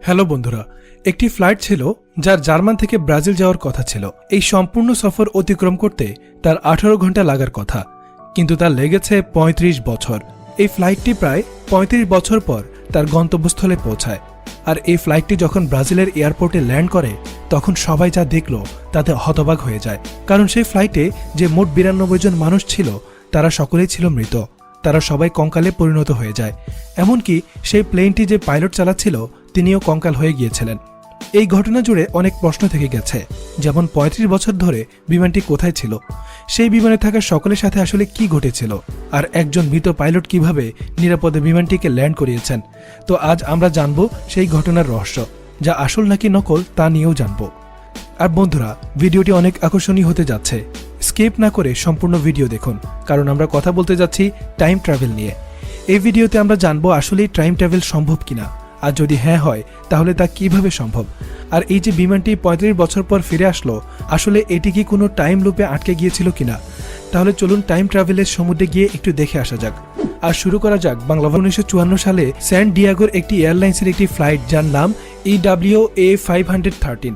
Hello বন্ধুরা, একটি flight ছিল যার জার্মান থেকে ব্রাজিল যাওয়ার কথা ছিল। এই সম্পূর্ণ সফর অতিক্রম করতে তার 18 ঘন্টা লাগার কথা, কিন্তু তার লেগেছে 35 বছর। এই ফ্লাইটটি প্রায় 35 বছর পর তার গন্তব্যস্থলে পৌঁছায়। আর এই ফ্লাইটটি যখন ব্রাজিলের এয়ারপোর্টে ল্যান্ড করে তখন সবাই যা দেখল তাতে হতবাক হয়ে যায়, কারণ সেই ফ্লাইটে যে মোট 92 জন মানুষ ছিল তারা সকলেই ছিল মৃত। তারা সবাই কঙ্কালে পরিণত হয়ে যায়। এমনকি সেই প্লেনটি যে পাইলট চালাচ্ছিল তিনিও কঙ্কাল হয়ে গিয়েছিলেন। এই ঘটনা জুড়ে অনেক প্রশ্ন থেকে গেছে, যেমন 35 বছর ধরে বিমানটি কোথায় ছিল, সেই বিমানে থাকা সকলের সাথে আসলে কি ঘটেছিল, আর একজন মৃত পাইলট কিভাবে নিরাপদে বিমানটিকে ল্যান্ড করিয়েছেন। তো আজ আমরা জানব সেই ঘটনার রহস্য, যা আসল নাকি নকল তা নিয়েও জানব। আর বন্ধুরা, ভিডিওটি অনেক আকর্ষণীয় হতে যাচ্ছে। স্কিপ না করে সম্পূর্ণ ভিডিও দেখুন, কারণ আমরা কথা বলতে যাচ্ছি টাইম ট্রাভেল নিয়ে। এই ভিডিওতে আমরা জানবো আসলে টাইম ট্রাভেল সম্ভব কিনা, আর যদি হ্যাঁ হয় তাহলে তা কিভাবে সম্ভব। আর এই যে বিমানটি 35 বছর পর ফিরে আসলো, আসলে এটি কি কোনো টাইম লুপে আটকে গিয়েছিল কিনা। তাহলে চলুন টাইম ট্রাভেলের সমুদ্রে গিয়ে একটু দেখে আসা যাক। আর শুরু করা যাক বাংলা। 1954 সালে স্যান ডিয়েগোর একটি এয়ারলাইন্সের একটি ফ্লাইট যার নাম EWA 513,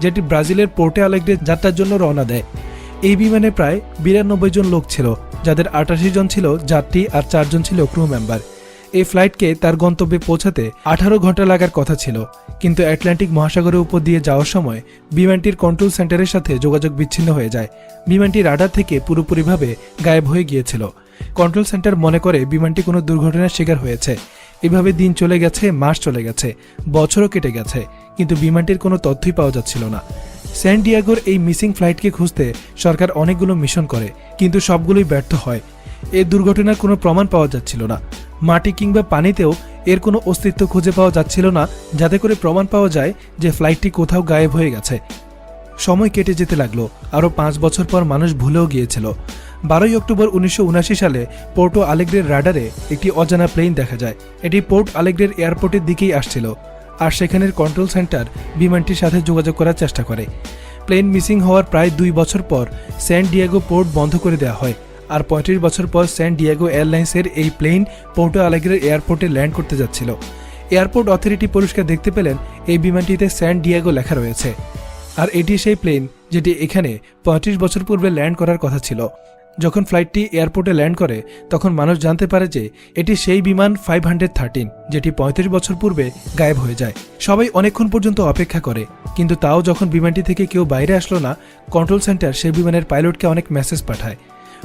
যেটি ব্রাজিলের পোর্টে আলেগ্রে যাত্রার জন্য রওনা দেয়। এই বিমানে প্রায় 92 জন লোক ছিল, যাদের 88 জন ছিল যাত্রী আর 4 জন ছিল ক্রু মেম্বার। এই ফ্লাইটকে তার গন্তব্যে পৌঁছাতে 18 ঘন্টা লাগার কথা ছিল, কিন্তু আটলান্টিক মহাসাগরের উপর দিয়ে যাওয়ার সময় বিমানটির কন্ট্রোল সেন্টারের সাথে যোগাযোগ বিচ্ছিন্ন হয়ে যায়। বিমানটি রাডার থেকে পুরোপুরিভাবে গায়েব হয়ে গিয়েছিল। কন্ট্রোল সেন্টার মনে করে বিমানটি কোনো দুর্ঘটনার শিকার হয়েছে। এভাবে দিন চলে গেছে, মাস চলে গেছে, বছরও কেটে গেছে, কিন্তু বিমানটির কোনো তথ্যই পাওয়া যাচ্ছিল না। স্যান ডিয়েগোর এই মিসিং ফ্লাইটকে খুঁজতে সরকার অনেকগুলো মিশন করে, কিন্তু সবগুলোই ব্যর্থ হয়। এই দুর্ঘটনার কোনো প্রমাণ পাওয়া যাচ্ছিল না। মাটি কিংবা পানিতেও এর কোনো অস্তিত্ব খুঁজে পাওয়া যাচ্ছিল না, যাতে করে প্রমাণ পাওয়া যায় যে ফ্লাইটটি কোথাও গায়েব হয়ে গেছে। সময় কেটে যেতে লাগলো। আরও 5 বছর পর মানুষ ভুলেও গিয়েছিল। 12 অক্টোবর 1979 সালে পোর্টো আলেগ্রের রাডারে একটি অজানা প্লেন দেখা যায়। এটি পোর্ট আলেগ্রের এয়ারপোর্টের দিকেই আসছিল, আর সেখানের কন্ট্রোল সেন্টার বিমানটির সাথে যোগাযোগ করার চেষ্টা করে। প্লেন মিসিং হওয়ার প্রায় 2 বছর পর স্যান ডিয়েগো পোর্ট বন্ধ করে দেওয়া হয়। আর 35 বছর পর স্যান ডিয়েগো এয়ারলাইন্সের এই প্লেন পোর্টো আলেগ্রের এয়ারপোর্টে ল্যান্ড করতে যাচ্ছিল। এয়ারপোর্ট অথরিটি পরিষ্কার দেখতে পেলেন এই বিমানটিতে স্যান ডিয়েগো লেখা রয়েছে, আর এটি সেই প্লেন যেটি এখানে 35 বছর পূর্বে ল্যান্ড করার কথা ছিল। যখন ফ্লাইটটি এয়ারপোর্টে ল্যান্ড করে তখন মানুষ জানতে পারে যে এটি সেই বিমান 513, যেটি 35 বছর পূর্বে গায়েব হয়ে যায়। সবাই অনেকক্ষণ পর্যন্ত অপেক্ষা করে, কিন্তু তাও যখন বিমানটি থেকে কেউ বাইরে আসলো না, কন্ট্রোল সেন্টার সেই বিমানের পাইলটকে অনেক মেসেজ পাঠায়।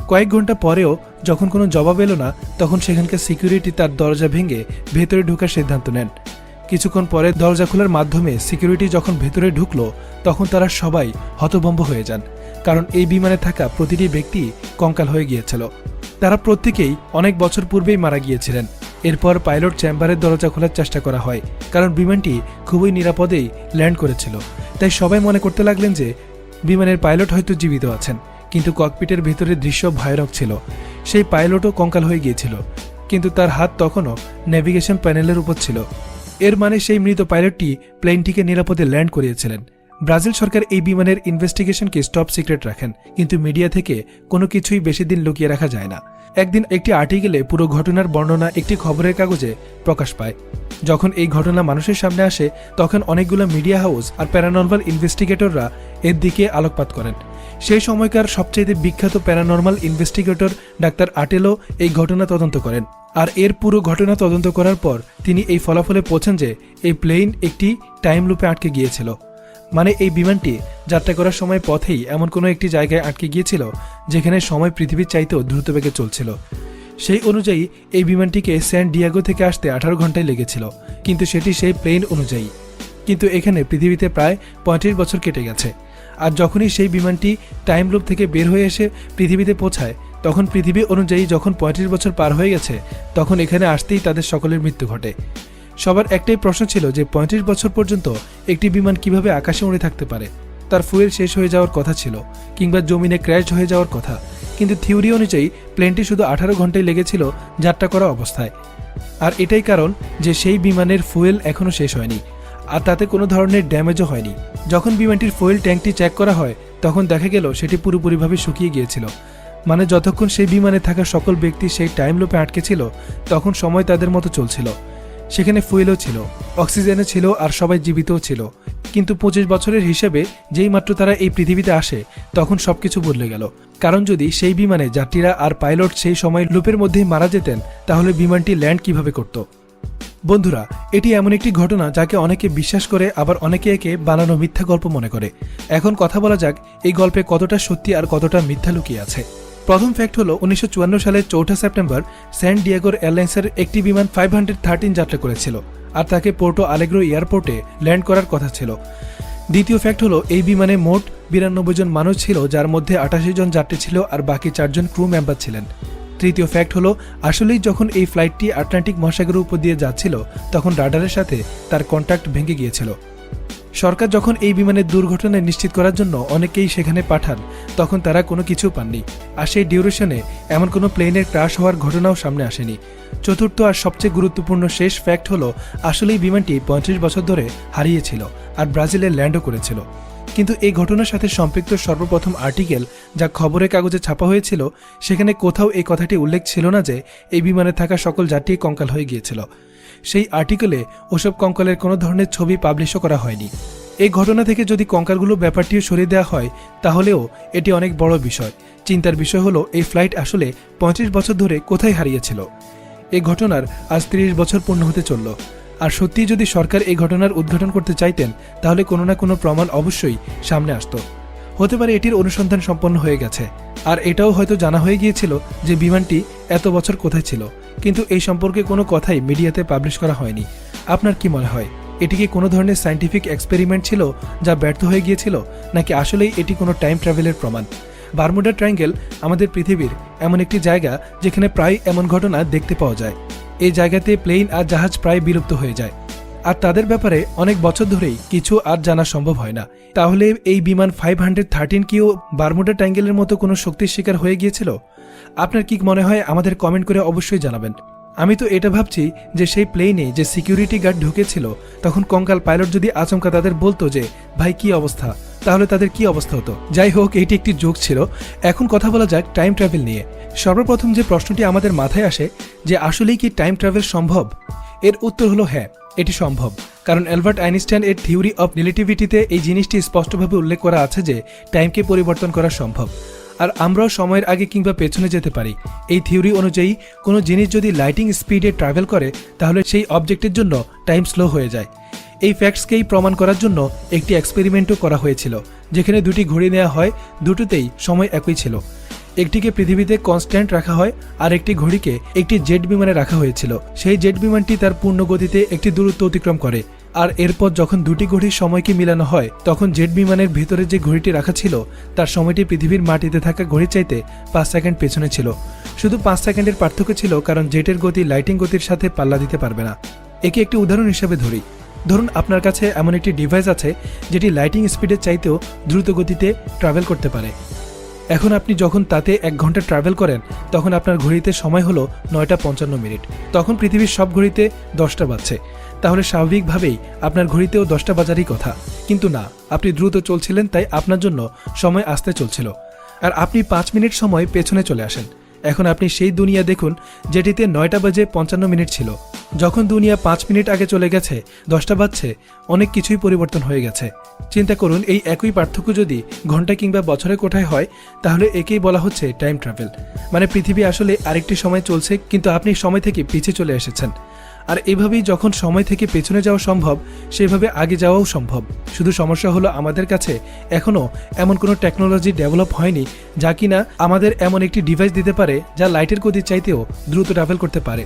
কয়েক ঘন্টা পরেও যখন কোনো জবাব এলো না, তখন সেখানকার সিকিউরিটি তার দরজা ভেঙে ভেতরে ঢোকার সিদ্ধান্ত নেন। কিছুক্ষণ পরে দরজা খোলার মাধ্যমে সিকিউরিটি যখন ভেতরে ঢুকলো, তখন তারা সবাই হতভম্ব হয়ে যান, কারণ এই বিমানে থাকা প্রতিটি ব্যক্তি কঙ্কাল হয়ে গিয়েছিল। তারা প্রত্যেকেই অনেক বছর পূর্বেই মারা গিয়েছিলেন। এরপর পাইলট চেম্বারের দরজা খোলার চেষ্টা করা হয়, কারণ বিমানটি খুবই নিরাপদেই ল্যান্ড করেছিল। তাই সবাই মনে করতে লাগলেন যে বিমানের পাইলট হয়তো জীবিত আছেন, কিন্তু ককপিটের ভেতরের দৃশ্য ভয়ানক ছিল। সেই পাইলটও কঙ্কাল হয়ে গিয়েছিল, কিন্তু তার হাত তখনও নেভিগেশন প্যানেলের উপর ছিল। এর মানে সেই মৃত পাইলটটি প্লেনটিকে নিরাপদে ল্যান্ড করিয়েছিলেন। ব্রাজিল সরকার এই বিমানের ইনভেস্টিগেশনকে টপ সিক্রেট রাখেন, কিন্তু মিডিয়া থেকে কোনো কিছুই বেশি দিন লুকিয়ে রাখা যায় না। একদিন একটি আর্টিকেলে পুরো ঘটনার বর্ণনা একটি খবরের কাগজে প্রকাশ পায়। যখন এই ঘটনা মানুষের সামনে আসে, তখন অনেকগুলো মিডিয়া হাউস আর প্যারানর্মাল ইনভেস্টিগেটররা এর দিকে আলোকপাত করেন। সেই সময়কার সবচেয়ে বিখ্যাত প্যারানর্মাল ইনভেস্টিগেটর ডাক্তার আটেলো এই ঘটনা তদন্ত করেন। আর এর পুরো ঘটনা তদন্ত করার পর তিনি এই ফলাফলে পৌঁছান যে এই প্লেন একটি টাইম লুপে আটকে গিয়েছিল। মানে এই বিমানটি যাত্রা করার সময় পথেই এমন কোনো একটি জায়গায় আটকে গিয়েছিল যেখানে সময় পৃথিবীর চাইতেও দ্রুত বেগে চলছিল। সেই অনুযায়ী এই বিমানটিকে স্যান ডিয়েগো থেকে আসতে 18 ঘন্টায় লেগেছিল, কিন্তু সেটি সেই প্লেন অনুযায়ী। কিন্তু এখানে পৃথিবীতে প্রায় 35 বছর কেটে গেছে। আর যখনই সেই বিমানটি টাইম লুপ থেকে বের হয়ে এসে পৃথিবীতে পৌঁছায়, তখন পৃথিবী অনুযায়ী যখন 35 বছর পার হয়ে গেছে, তখন এখানে আসতেই তাদের সকলের মৃত্যু ঘটে। সবার একটাই প্রশ্ন ছিল যে 35 বছর পর্যন্ত একটি বিমান কিভাবে আকাশে উড়ে থাকতে পারে। তার ফুয়েল শেষ হয়ে যাওয়ার কথা ছিল, কিংবা জমিনে ক্র্যাশ হয়ে যাওয়ার কথা, কিন্তু থিওরি অনুযায়ী প্লেনটি শুধু 18 ঘন্টায় লেগেছিল যাত্রা করা অবস্থায়। আর এটাই কারণ যে সেই বিমানের ফুয়েল এখনও শেষ হয়নি, আর তাতে কোনো ধরনের ড্যামেজও হয়নি। যখন বিমানটির ফুয়েল ট্যাঙ্কটি চেক করা হয়, তখন দেখা গেল সেটি পুরোপুরিভাবে শুকিয়ে গিয়েছিল। মানে যতক্ষণ সেই বিমানে থাকা সকল ব্যক্তি সেই টাইম লুপে আটকে ছিল, তখন সময় তাদের মতো চলছিল। সেখানে ফুয়েলও ছিল, অক্সিজেনও ছিল, আর সবাই জীবিতও ছিল। কিন্তু 25 বছরের হিসেবে যেই মাত্র তারা এই পৃথিবীতে আসে তখন সবকিছু বদলে গেল। কারণ যদি সেই বিমানে যাত্রীরা আর পাইলট সেই সময় লুপের মধ্যেই মারা যেতেন তাহলে বিমানটি ল্যান্ড কিভাবে করত। বন্ধুরা, এটি এমন একটি ঘটনা যাকে অনেকে বিশ্বাস করে, আবার অনেকে একে বানানো মিথ্যা গল্প মনে করে। এখন কথা বলা যাক এই গল্পে কতটা সত্যি আর কতটা মিথ্যা লুকিয়ে আছে। প্রথম ফ্যাক্ট হলো 1954 সালের 4 সেপ্টেম্বর স্যান ডিয়েগোর এয়ারলাইন্সের একটি বিমান 513 যাত্রা করেছিল, আর তাকে পোর্টো আলেগ্রো এয়ারপোর্টে ল্যান্ড করার কথা ছিল। দ্বিতীয় ফ্যাক্ট হলো এই বিমানে মোট 92 জন মানুষ ছিল, যার মধ্যে 88 জন যাত্রী ছিল আর বাকি 4 জন ক্রু মেম্বার ছিলেন। তৃতীয় ফ্যাক্ট হলো আসলেই যখন এই ফ্লাইটটি আটলান্টিক মহাসাগরের উপর দিয়ে যাচ্ছিল তখন রাডারের সাথে তার কন্ট্যাক্ট ভেঙে গিয়েছিল। সরকার যখন এই বিমানের দুর্ঘটনা নিশ্চিত করার জন্য অনেকেই সেখানে পাঠান তখন তারা কোনো কিছু পাননি, আর সেই ডিউরেশনে এমন কোনো প্লেনের ক্র্যাশ হওয়ার ঘটনাও সামনে আসেনি। চতুর্থ আর সবচেয়ে গুরুত্বপূর্ণ শেষ ফ্যাক্ট হলো আসলেই বিমানটি 35 বছর ধরে হারিয়েছিল আর ব্রাজিলে ল্যান্ডও করেছিল। কিন্তু এই ঘটনার সাথে সম্পৃক্ত সর্বপ্রথম আর্টিকেল যা খবরের কাগজে ছাপা হয়েছিল সেখানে কোথাও এই কথাটি উল্লেখ ছিল না যে এই বিমানে থাকা সকল যাত্রী কঙ্কাল হয়ে গিয়েছিল। সেই আর্টিকেলে ওসব কঙ্কালের কোনো ধরনের ছবি পাবলিশও করা হয়নি। এই ঘটনা থেকে যদি কঙ্কালগুলো ব্যাপারটিও সরিয়ে দেওয়া হয় তাহলেও এটি অনেক বড় বিষয়। চিন্তার বিষয় হলো এই ফ্লাইট আসলে 35 বছর ধরে কোথায় হারিয়েছিল। এই ঘটনার আজ 30 বছর পূর্ণ হতে চলল, আর সত্যিই যদি সরকার এই ঘটনার উদ্ঘাটন করতে চাইতেন তাহলে কোনো না কোনো প্রমাণ অবশ্যই সামনে আসতো। হতে পারে এটির অনুসন্ধান সম্পন্ন হয়ে গেছে, আর এটাও হয়তো জানা হয়ে গিয়েছিল যে বিমানটি এত বছর কোথায় ছিল, কিন্তু এই সম্পর্কে কোনো কথাই মিডিয়াতে পাবলিশ করা হয়নি। আপনার কি মনে হয়, এটি কি কোনো ধরনের সায়েন্টিফিক এক্সপেরিমেন্ট ছিল যা ব্যর্থ হয়ে গিয়েছিল, নাকি আসলেই এটি কোনো টাইম ট্রাভেলের প্রমাণ? বারমুডা ট্রায়াঙ্গেল আমাদের পৃথিবীর এমন একটি জায়গা যেখানে প্রায় এমন ঘটনা দেখতে পাওয়া যায়। এই জায়গাতে প্লেন আর জাহাজ প্রায় বিলুপ্ত হয়ে যায়, আর তাদের ব্যাপারে অনেক বছর ধরেই কিছু আর জানা সম্ভব হয় না। তাহলে এই বিমান 513 কিও বারমুডা ট্রায়াঙ্গেলের মতো কোনো শক্তির শিকার হয়ে গিয়েছিল? আপনার কি মনে হয় আমাদের কমেন্ট করে অবশ্যই জানাবেন। আমি তো এটা ভাবছি যে সেই প্লেনে যে সিকিউরিটি গার্ড ঢুকেছিল তখন কঙ্কাল পাইলট যদি আচমকা তাদের বলতো যে ভাই কি অবস্থা, তাহলে তাদের কি অবস্থা হতো? যাই হোক, এটি একটি জোক ছিল। এখন কথা বলা যাক টাইম ট্রাভেল নিয়ে। সর্বপ্রথম যে প্রশ্নটি আমাদের মাথায় আসে যে আসলেই কি টাইম ট্রাভেল সম্ভব? এর উত্তর হলো হ্যাঁ, এটি সম্ভব। কারণ অ্যালবার্ট আইনস্টাইন এর থিওরি অফ রিলেটিভিটিতে এই জিনিসটি স্পষ্টভাবে উল্লেখ করা আছে যে টাইমকে পরিবর্তন করা সম্ভব, আর আমরাও সময়ের আগে কিংবা পেছনে যেতে পারি। এই থিওরি অনুযায়ী কোনো জিনিস যদি লাইটিং স্পিডে ট্রাভেল করে তাহলে সেই অবজেক্টের জন্য টাইম স্লো হয়ে যায়। এই ফ্যাক্টসকেই প্রমাণ করার জন্য একটি এক্সপেরিমেন্টও করা হয়েছিল, যেখানে দুটি ঘড়ি নেওয়া হয়, দুটোতেই সময় একই ছিল। একটিকে পৃথিবীতে কনস্ট্যান্ট রাখা হয় আর একটি ঘড়িকে একটি জেট বিমানে রাখা হয়েছিল। সেই জেট বিমানটি তার পূর্ণ গতিতে একটি দূরত্ব অতিক্রম করে, আর এরপর যখন দুটি ঘড়ির সময়কে মিলানো হয় তখন জেট বিমানের ভেতরে যে ঘড়িটি রাখা ছিল তার সময়টি পৃথিবীর মাটিতে থাকা ঘড়ির চাইতে 5 সেকেন্ড পেছনে ছিল। শুধু 5 সেকেন্ডের পার্থক্য ছিল, কারণ জেটের গতি লাইটিং গতির সাথে পাল্লা দিতে পারবে না। একে একটি উদাহরণ হিসেবে ধরি। ধরুন আপনার কাছে এমন একটি ডিভাইস আছে যেটি লাইটিং স্পিডের চাইতেও দ্রুত গতিতে ট্রাভেল করতে পারে। এখন আপনি যখন তাতে 1 ঘন্টা ট্রাভেল করেন তখন আপনার ঘড়িতে সময় হলো 9:55। তখন পৃথিবীর সব ঘড়িতে 10টা বাজছে, তাহলে স্বাভাবিকভাবেই আপনার ঘড়িতেও 10টা বাজারই কথা। কিন্তু না, আপনি দ্রুত চলছিলেন, তাই আপনার জন্য সময় আসতে চলছিল, আর আপনি 5 মিনিট সময় পেছনে চলে আসেন। এখন আপনি সেই দুনিয়া দেখুন যেটিতে 9:55 ছিল। যখন দুনিয়া 5 মিনিট আগে চলে গেছে, 10টা বাজছে, অনেক কিছুই পরিবর্তন হয়ে গেছে। চিন্তা করুন, এই একই পার্থক্য যদি ঘন্টা কিংবা বছরের কোঠায় হয় তাহলে একেই বলা হচ্ছে টাইম ট্রাভেল। মানে পৃথিবী আসলে আরেকটি সময় চলছে, কিন্তু আপনি সময় থেকে পিছিয়ে চলে এসেছেন। আর এভাবেই যখন সময় থেকে পেছনে যাওয়া সম্ভব, সেভাবে আগে যাওয়াও সম্ভব। শুধু সমস্যা হলো আমাদের কাছে এখনও এমন কোনো টেকনোলজি ডেভেলপ হয়নি যা কিনা আমাদের এমন একটি ডিভাইস দিতে পারে যা লাইটের গতির চাইতেও দ্রুত ট্রাভেল করতে পারে।